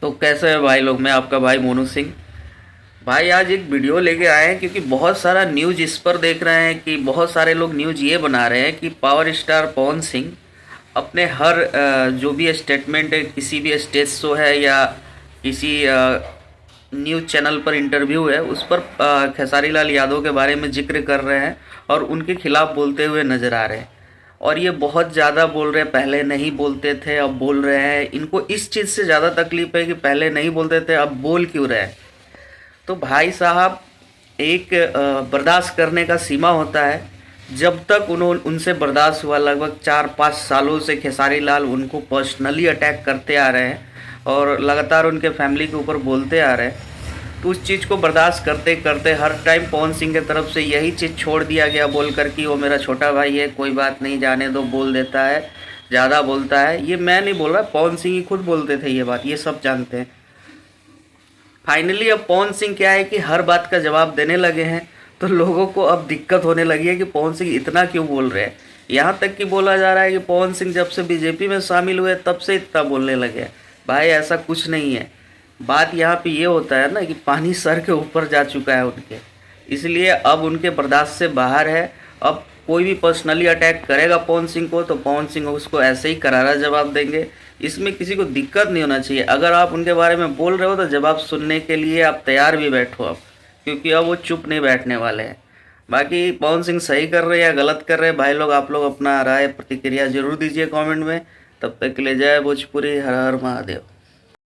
तो कैसे है भाई लोग, मैं आपका भाई मोनू सिंह। भाई आज एक वीडियो लेके आए हैं क्योंकि बहुत सारा न्यूज इस पर देख रहे हैं कि बहुत सारे लोग न्यूज ये बना रहे हैं कि पावर स्टार पवन सिंह अपने हर जो भी स्टेटमेंट है, किसी भी स्टेज शो है या किसी न्यूज़ चैनल पर इंटरव्यू है, उस पर खेसारी लाल यादव के बारे में जिक्र कर रहे हैं और उनके खिलाफ बोलते हुए नज़र आ रहे हैं। और ये बहुत ज़्यादा बोल रहे हैं, पहले नहीं बोलते थे अब बोल रहे हैं। इनको इस चीज़ से ज़्यादा तकलीफ है कि पहले नहीं बोलते थे अब बोल क्यों रहे हैं। तो भाई साहब, एक बर्दाश्त करने का सीमा होता है। जब तक उनसे बर्दाश्त हुआ, लगभग 4-5 सालों से खेसारी लाल उनको पर्सनली अटैक करते आ रहे हैं और लगातार उनके फैमिली के ऊपर बोलते आ रहे हैं। तो उस चीज़ को बर्दाश्त करते करते हर टाइम पवन सिंह की तरफ से यही चीज़ छोड़ दिया गया, बोल कर कि वो मेरा छोटा भाई है, कोई बात नहीं, जाने दो, बोल देता है, ज़्यादा बोलता है। ये मैं नहीं बोल रहा, पवन सिंह ही खुद बोलते थे ये बात, ये सब जानते हैं। फाइनली अब पवन सिंह क्या है कि हर बात का जवाब देने लगे हैं, तो लोगों को अब दिक्कत होने लगी है कि पवन सिंह इतना क्यों बोल रहे हैं। यहाँ तक कि बोला जा रहा है कि पवन सिंह जब से बीजेपी में शामिल हुए तब से इतना बोलने लगे हैं। भाई ऐसा कुछ नहीं है। बात यहाँ पे ये होता है ना कि पानी सर के ऊपर जा चुका है उनके, इसलिए अब उनके बर्दाश्त से बाहर है। अब कोई भी पर्सनली अटैक करेगा पवन सिंह को तो पवन सिंह उसको ऐसे ही करारा जवाब देंगे। इसमें किसी को दिक्कत नहीं होना चाहिए। अगर आप उनके बारे में बोल रहे हो तो जवाब सुनने के लिए आप तैयार भी बैठो अब, क्योंकि अब वो चुप नहीं बैठने वाले हैं। बाकी पवन सिंह सही कर रहे हैं या गलत कर रहे हैं, भाई लोग आप लोग अपना राय प्रतिक्रिया जरूर दीजिए कमेंट में। तब तक के लिए जय भोजपुरी, हर हर महादेव।